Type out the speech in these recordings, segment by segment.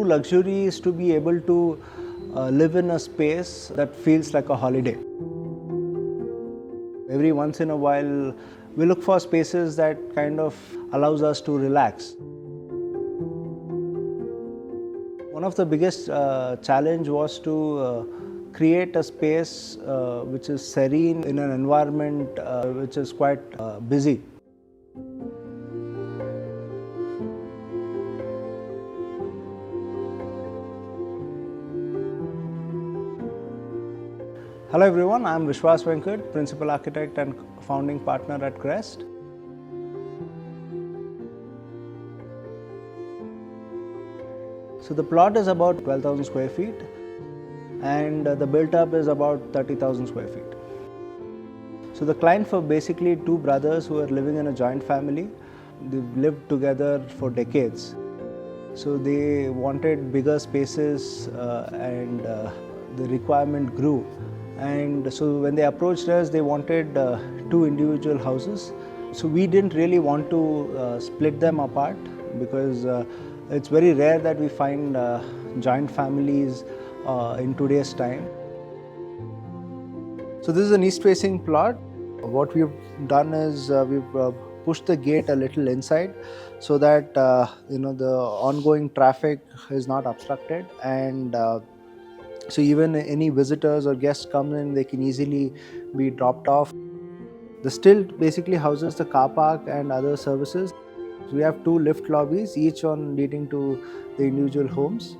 luxury is to be able to live in a space that feels like a holiday. Every once in a while, we look for spaces that kind of allows us to relax. One of the biggest challenge was to create a space which is serene in an environment which is quite busy. Hello everyone, I am Vishwas Venkat, Principal Architect and Founding Partner at Crest. So the plot is about 12,000 square feet and the built-up is about 30,000 square feet. So the client were basically two brothers who are living in a joint family. They've lived together for decades. So they wanted bigger spaces and the requirement grew. And so when they approached us, they wanted two individual houses. So we didn't really want to split them apart because it's very rare that we find joint families in today's time. So this is an east-facing plot. What we've done is we've pushed the gate a little inside so that the ongoing traffic is not obstructed, and so even any visitors or guests come in, they can easily be dropped off. The still basically houses the car park and other services. So we have two lift lobbies, each one leading to the individual homes.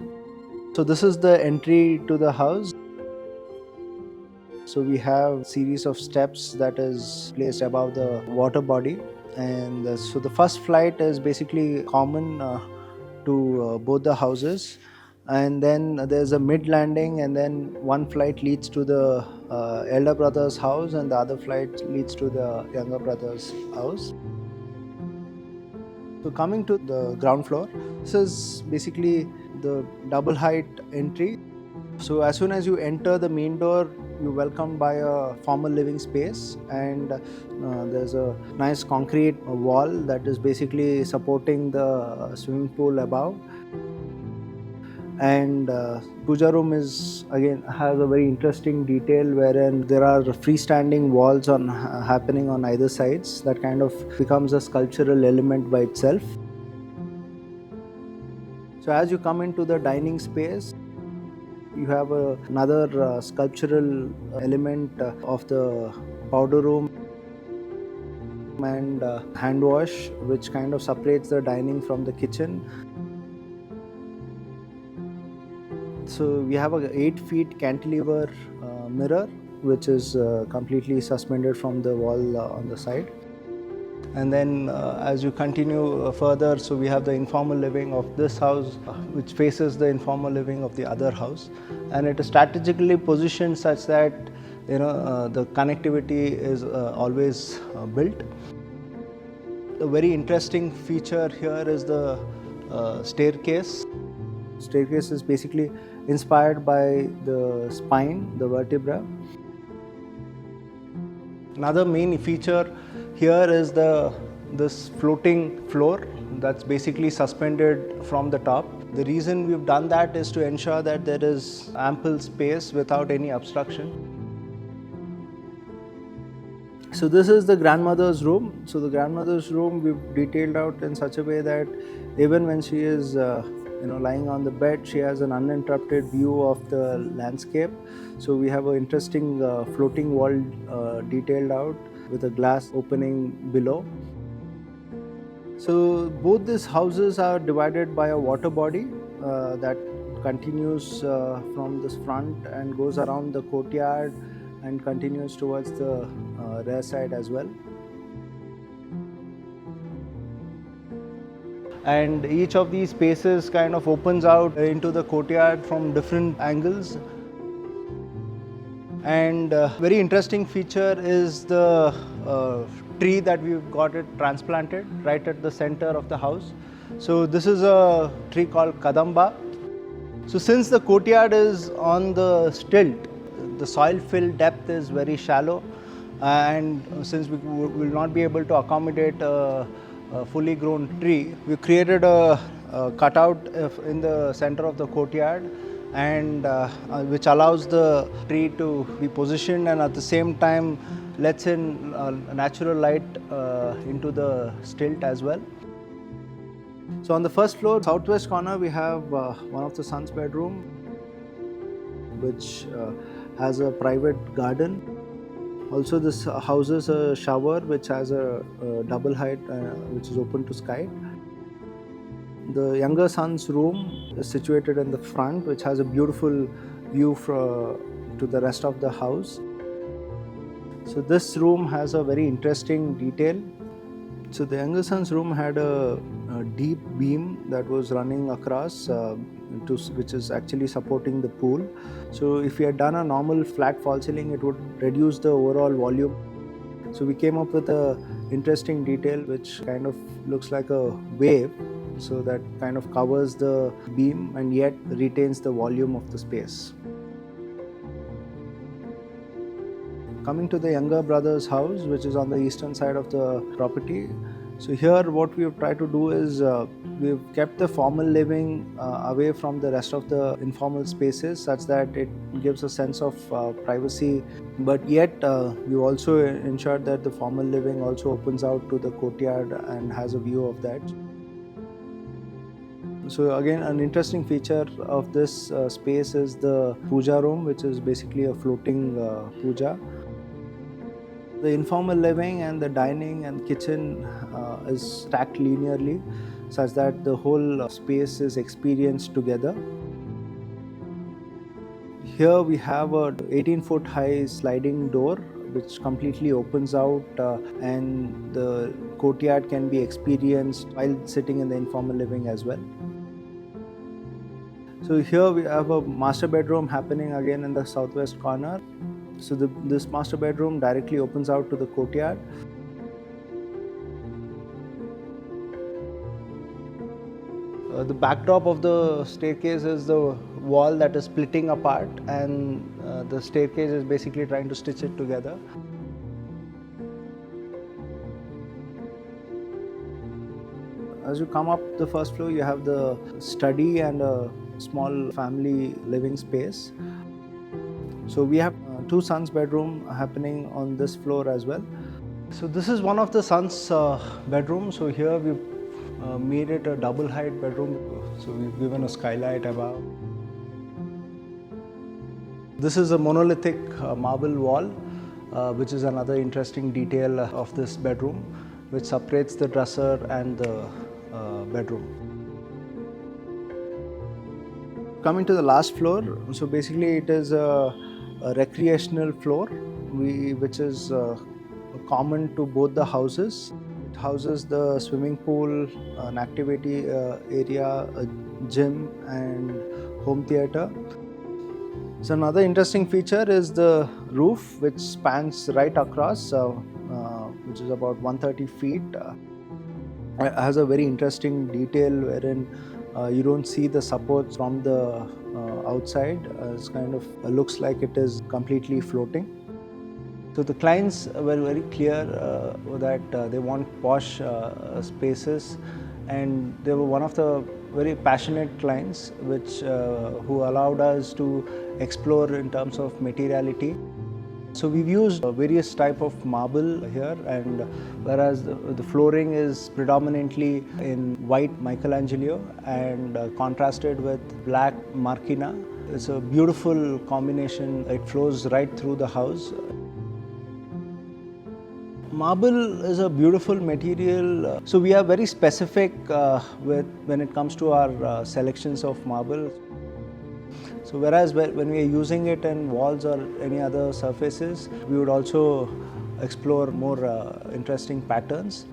So this is the entry to the house. So we have a series of steps that is placed above the water body. And so the first flight is basically common to both the houses. And then there's a mid landing, and then one flight leads to the elder brother's house and the other flight leads to the younger brother's house. So coming to the ground floor, this is basically the double height entry. So as soon as you enter the main door, you're welcomed by a formal living space, and there's a nice concrete wall that is basically supporting the swimming pool above. And puja room is again has a very interesting detail wherein there are freestanding walls happening on either sides. That kind of becomes a sculptural element by itself. So as you come into the dining space, you have another sculptural element of the powder room and hand wash, which kind of separates the dining from the kitchen. So we have a 8 feet cantilever mirror, which is completely suspended from the wall on the side. And then as you continue further, so we have the informal living of this house, which faces the informal living of the other house. And it is strategically positioned such that the connectivity is always built. A very interesting feature here is the staircase. Staircase is basically inspired by the spine, the vertebra. Another main feature here is this floating floor that's basically suspended from the top. The reason we've done that is to ensure that there is ample space without any obstruction. So this is the grandmother's room. So the grandmother's room we've detailed out in such a way that even when she is lying on the bed, she has an uninterrupted view of the landscape. So we have an interesting floating wall detailed out with a glass opening below. So both these houses are divided by a water body that continues from this front and goes around the courtyard and continues towards the rear side as well. And each of these spaces kind of opens out into the courtyard from different angles. And very interesting feature is the tree that we've got it transplanted right at the center of the house. So this is a tree called Kadamba. So since the courtyard is on the stilt, the soil fill depth is very shallow, and since we will not be able to accommodate a fully grown tree, we created a cutout in the center of the courtyard, and which allows the tree to be positioned and at the same time lets in natural light into the stilt as well. So on the first floor, southwest corner, we have one of the son's bedroom, which has a private garden. Also, this houses a shower which has a double height which is open to sky. The younger son's room is situated in the front, which has a beautiful view to the rest of the house. So this room has a very interesting detail. So the younger son's room had a deep beam that was running across, which is actually supporting the pool. So if we had done a normal flat fall ceiling, it would reduce the overall volume. So we came up with a interesting detail which kind of looks like a wave, so that kind of covers the beam and yet retains the volume of the space. Coming to the younger brother's house, which is on the eastern side of the property. So here what we've tried to do is we've kept the formal living away from the rest of the informal spaces, such that it gives a sense of privacy, but yet we also ensured that the formal living also opens out to the courtyard and has a view of that. So again, an interesting feature of this space is the puja room, which is basically a floating puja. The informal living and the dining and kitchen is stacked linearly, such that the whole space is experienced together. Here we have a 18-foot high sliding door which completely opens out, and the courtyard can be experienced while sitting in the informal living as well. So here we have a master bedroom happening again in the southwest corner. So this master bedroom directly opens out to the courtyard. The backdrop of the staircase is the wall that is splitting apart, and the staircase is basically trying to stitch it together. As you come up the first floor, you have the study and a small family living space. So we have two sons' bedroom happening on this floor as well. So this is one of the sons' bedrooms. So here we've made it a double height bedroom. So we've given a skylight above. This is a monolithic marble wall, which is another interesting detail of this bedroom, which separates the dresser and the bedroom. Coming to the last floor, so basically it is a recreational floor, which is common to both the houses. It houses the swimming pool, an activity area, a gym and home theatre. So another interesting feature is the roof, which spans right across, which is about 130 feet. It has a very interesting detail wherein you don't see the supports from the outside. It's kind of looks like it is completely floating. So the clients were very clear that they want posh spaces, and they were one of the very passionate clients who allowed us to explore in terms of materiality. So we've used various type of marble here, and whereas the flooring is predominantly in white Michelangelo and contrasted with black Marquina. It's a beautiful combination. It flows right through the house. Marble is a beautiful material. So we are very specific when it comes to our selections of marble. So whereas when we are using it in walls or any other surfaces, we would also explore more interesting patterns.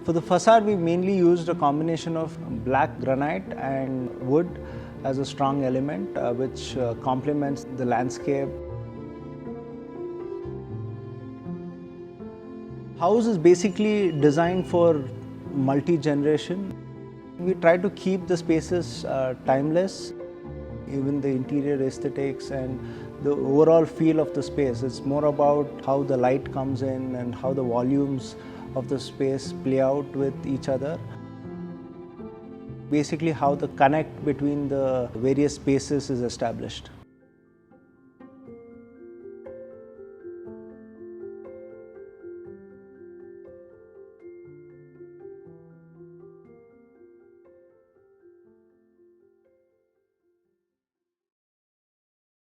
For the façade, we mainly used a combination of black granite and wood as a strong element, which complements the landscape. House is basically designed for multi-generation. We try to keep the spaces timeless, even the interior aesthetics and the overall feel of the space. It's more about how the light comes in and how the volumes of the space play out with each other. basically how the connect between the various spaces is established.